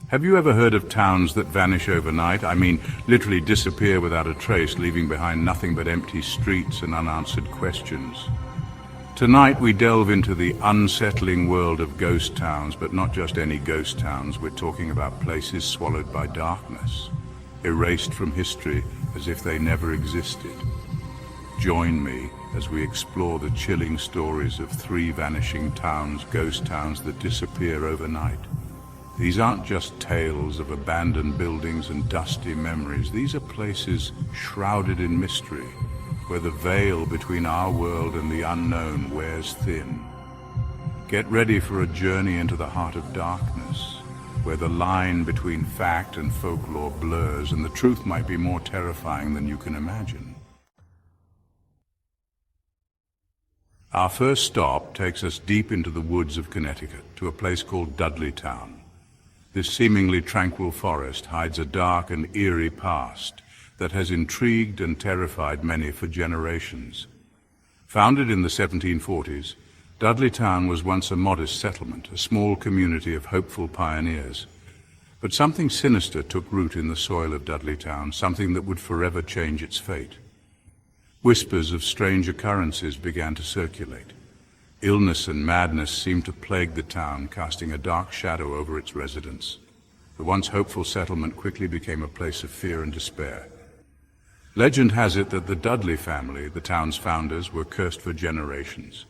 Have you ever heard of towns that vanish overnight? I mean, literally disappear without a trace, leaving behind nothing but empty streets and unanswered questions. Tonight we delve into the unsettling world of ghost towns, but not just any ghost towns. We're talking about places swallowed by darkness, erased from history as if they never existed. Join me as we explore the chilling stories of 3 vanishing towns, ghost towns that disappear overnight. These aren't just tales of abandoned buildings and dusty memories. These are places shrouded in mystery, where the veil between our world and the unknown wears thin. Get ready for a journey into the heart of darkness, where the line between fact and folklore blurs, and the truth might be more terrifying than you can imagine. Our first stop takes us deep into the woods of Connecticut, to a place called Dudley Town. This seemingly tranquil forest hides a dark and eerie past that has intrigued and terrified many for generations. Founded in the 1740s, Dudley Town was once a modest settlement, a small community of hopeful pioneers. But something sinister took root in the soil of Dudley Town, something that would forever change its fate. Whispers of strange occurrences began to circulate. Illness and madness seemed to plague the town, casting a dark shadow over its residents. The once hopeful settlement quickly became a place of fear and despair. Legend has it that the Dudley family, the town's founders, were cursed for generations.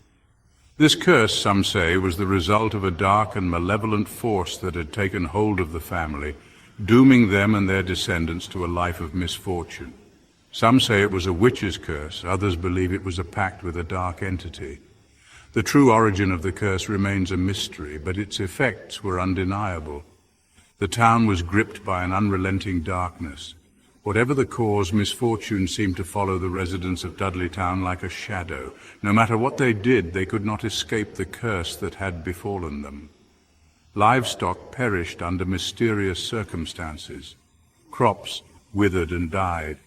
This curse, some say, was the result of a dark and malevolent force that had taken hold of the family, dooming them and their descendants to a life of misfortune. Some say it was a witch's curse, others believe it was a pact with a dark entity. The true origin of the curse remains a mystery, but its effects were undeniable. The town was gripped by an unrelenting darkness. Whatever the cause, misfortune seemed to follow the residents of Dudley Town like a shadow. No matter what they did, they could not escape the curse that had befallen them. Livestock perished under mysterious circumstances. Crops withered and died,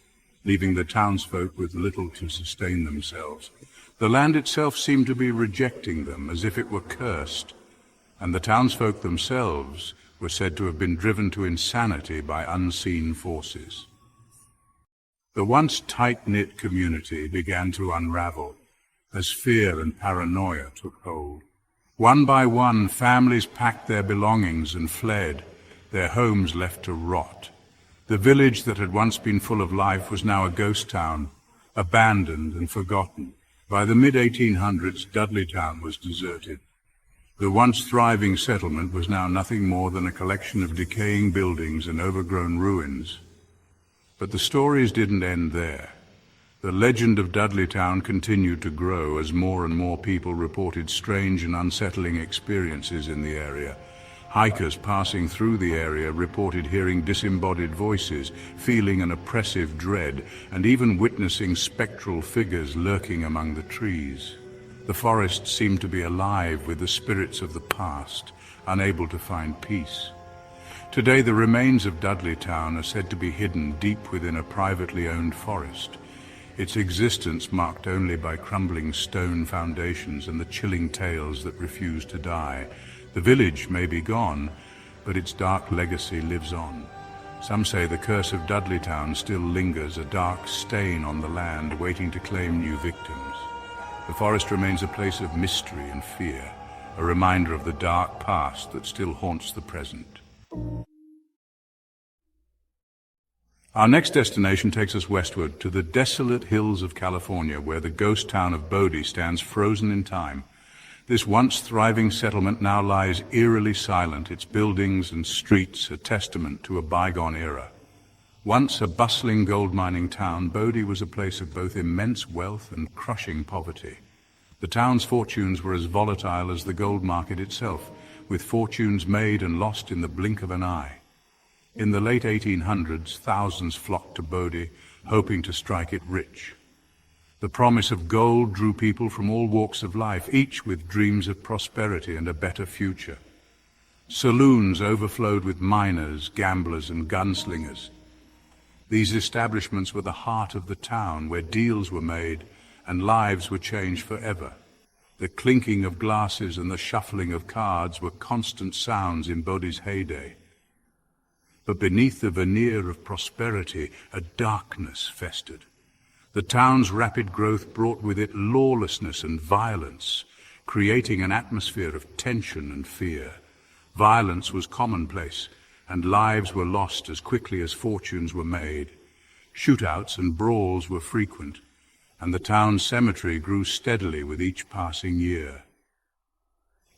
leaving the townsfolk with little to sustain themselves. The land itself seemed to be rejecting them, as if it were cursed, and the townsfolk themselves were said to have been driven to insanity by unseen forces. The once tight-knit community began to unravel as fear and paranoia took hold. One by one, families packed their belongings and fled, their homes left to rot. The village that had once been full of life was now a ghost town, abandoned and forgotten. By the mid-1800s, Dudley Town was deserted. The once thriving settlement was now nothing more than a collection of decaying buildings and overgrown ruins. But the stories didn't end there. The legend of Dudley Town continued to grow as more and more people reported strange and unsettling experiences in the area. Hikers passing through the area reported hearing disembodied voices, feeling an oppressive dread, and even witnessing spectral figures lurking among the trees. The forest seemed to be alive with the spirits of the past, unable to find peace. Today, the remains of Dudley Town are said to be hidden deep within a privately owned forest, its existence marked only by crumbling stone foundations and the chilling tales that refuse to die. The village may be gone, but its dark legacy lives on. Some say the curse of Dudley Town still lingers, a dark stain on the land waiting to claim new victims. The forest remains a place of mystery and fear, a reminder of the dark past that still haunts the present. Our next destination takes us westward to the desolate hills of California, where the ghost town of Bodh stands frozen in time. This once thriving settlement now lies eerily silent, its buildings and streets a testament to a bygone era. Once a bustling gold mining town, Bodh was a place of both immense wealth and crushing poverty. The town's fortunes were as volatile as the gold market itself, with fortunes made and lost in the blink of an eye. In the late 1800s, thousands flocked to Bodh, hoping to strike it rich. The promise of gold drew people from all walks of life, each with dreams of prosperity and a better future. Saloons overflowed with miners, gamblers, and gunslingers. These establishments were the heart of the town, where deals were made and lives were changed forever. The clinking of glasses and the shuffling of cards were constant sounds in Bodh's heyday. But beneath the veneer of prosperity, a darkness festered. The town's rapid growth brought with it lawlessness and violence, creating an atmosphere of tension and fear. Violence was commonplace, and lives were lost as quickly as fortunes were made. Shootouts and brawls were frequent, and the town's cemetery grew steadily with each passing year.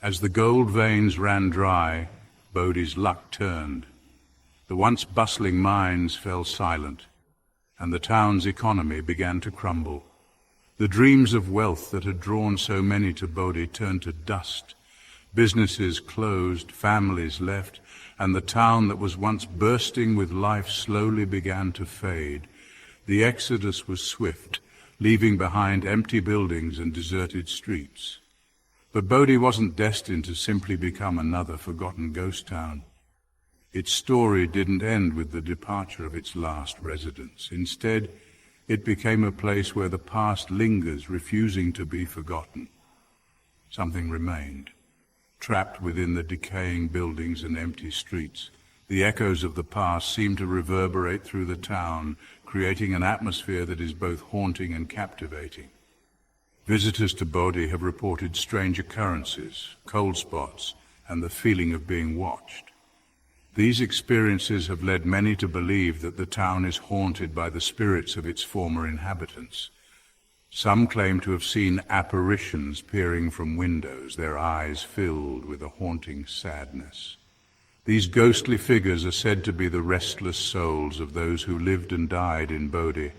As the gold veins ran dry, Bodhi's luck turned. The once bustling mines fell silent, and the town's economy began to crumble. The dreams of wealth that had drawn so many to Bodh turned to dust. Businesses closed, families left, and the town that was once bursting with life slowly began to fade. The exodus was swift, leaving behind empty buildings and deserted streets. But Bodh wasn't destined to simply become another forgotten ghost town. Its story didn't end with the departure of its last residents. Instead, it became a place where the past lingers, refusing to be forgotten. Something remained, trapped within the decaying buildings and empty streets. The echoes of the past seem to reverberate through the town, creating an atmosphere that is both haunting and captivating. Visitors to Bodh have reported strange occurrences, cold spots, and the feeling of being watched. These experiences have led many to believe that the town is haunted by the spirits of its former inhabitants. Some claim to have seen apparitions peering from windows, their eyes filled with a haunting sadness. These ghostly figures are said to be the restless souls of those who lived and died in Bodh,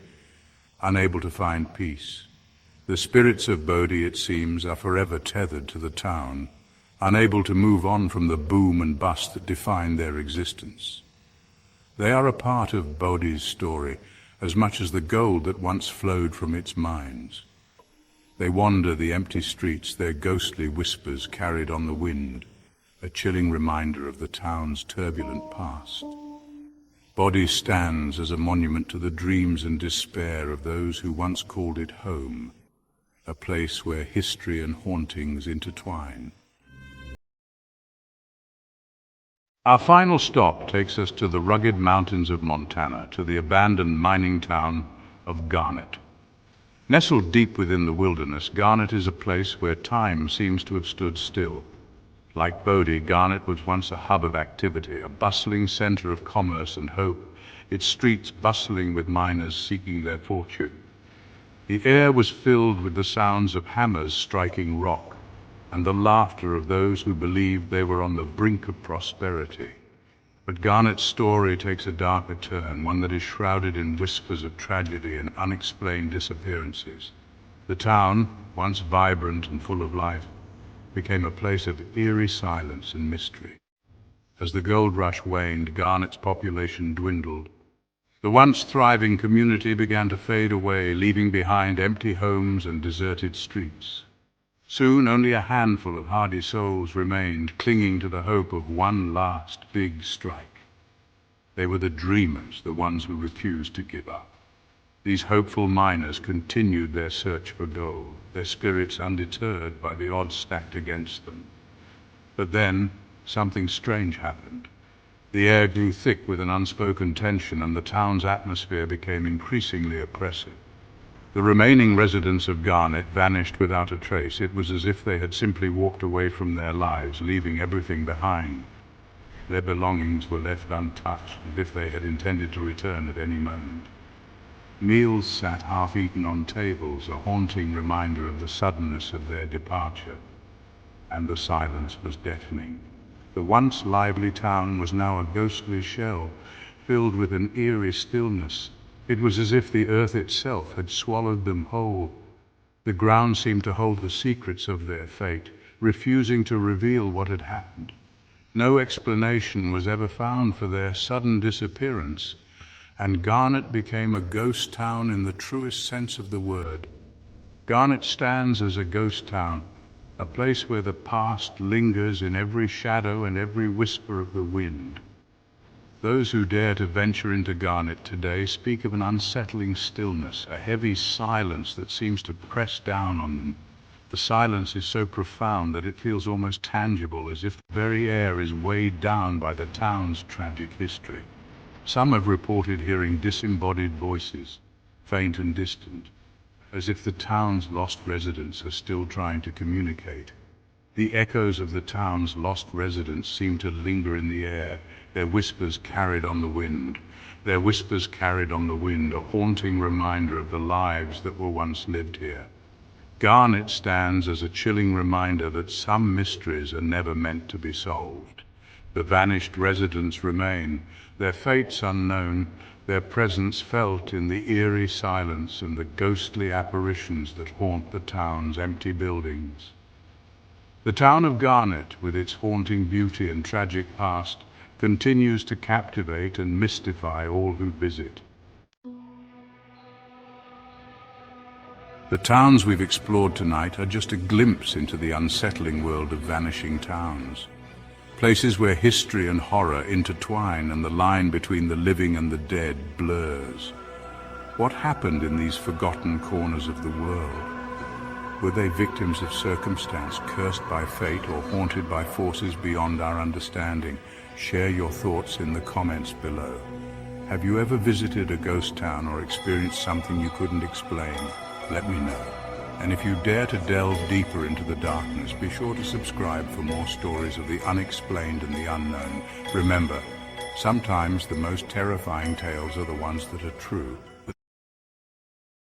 unable to find peace. The spirits of Bodh, it seems, are forever tethered to the town, unable to move on from the boom and bust that defined their existence. They are a part of Bodh's story, as much as the gold that once flowed from its mines. They wander the empty streets, their ghostly whispers carried on the wind, a chilling reminder of the town's turbulent past. Bodh stands as a monument to the dreams and despair of those who once called it home, a place where history and hauntings intertwine. Our final stop takes us to the rugged mountains of Montana, to the abandoned mining town of Garnet. Nestled deep within the wilderness, Garnet is a place where time seems to have stood still. Like Bodh, Garnet was once a hub of activity, a bustling center of commerce and hope, its streets bustling with miners seeking their fortune. The air was filled with the sounds of hammers striking rock, and the laughter of those who believed they were on the brink of prosperity. But Garnet's story takes a darker turn, one that is shrouded in whispers of tragedy and unexplained disappearances. The town, once vibrant and full of life, became a place of eerie silence and mystery. As the gold rush waned, Garnet's population dwindled. The once thriving community began to fade away, leaving behind empty homes and deserted streets. Soon only a handful of hardy souls remained, clinging to the hope of one last big strike. They were the dreamers, the ones who refused to give up. These hopeful miners continued their search for gold, their spirits undeterred by the odds stacked against them. But then, something strange happened. The air grew thick with an unspoken tension, and the town's atmosphere became increasingly oppressive. The remaining residents of Garnet vanished without a trace. It was as if they had simply walked away from their lives, leaving everything behind. Their belongings were left untouched, as if they had intended to return at any moment. Meals sat half-eaten on tables, a haunting reminder of the suddenness of their departure. And the silence was deafening. The once lively town was now a ghostly shell, filled with an eerie stillness. It was as if the earth itself had swallowed them whole. The ground seemed to hold the secrets of their fate, refusing to reveal what had happened. No explanation was ever found for their sudden disappearance, and Garnet became a ghost town in the truest sense of the word. Garnet stands as a ghost town, a place where the past lingers in every shadow and every whisper of the wind. Those who dare to venture into Garnet today speak of an unsettling stillness, a heavy silence that seems to press down on them. The silence is so profound that it feels almost tangible, as if the very air is weighed down by the town's tragic history. Some have reported hearing disembodied voices, faint and distant, as if the town's lost residents are still trying to communicate. The echoes of the town's lost residents seem to linger in the air, their whispers carried on the wind. Their whispers carried on the wind, a haunting reminder of the lives that were once lived here. Garnet stands as a chilling reminder that some mysteries are never meant to be solved. The vanished residents remain, their fates unknown, their presence felt in the eerie silence and the ghostly apparitions that haunt the town's empty buildings. The town of Garnet, with its haunting beauty and tragic past, continues to captivate and mystify all who visit. The towns we've explored tonight are just a glimpse into the unsettling world of vanishing towns. Places where history and horror intertwine and the line between the living and the dead blurs. What happened in these forgotten corners of the world? Were they victims of circumstance, cursed by fate, or haunted by forces beyond our understanding? Share your thoughts in the comments below. Have you ever visited a ghost town or experienced something you couldn't explain? Let me know. And if you dare to delve deeper into the darkness, be sure to subscribe for more stories of the unexplained and the unknown. Remember, sometimes the most terrifying tales are the ones that are true.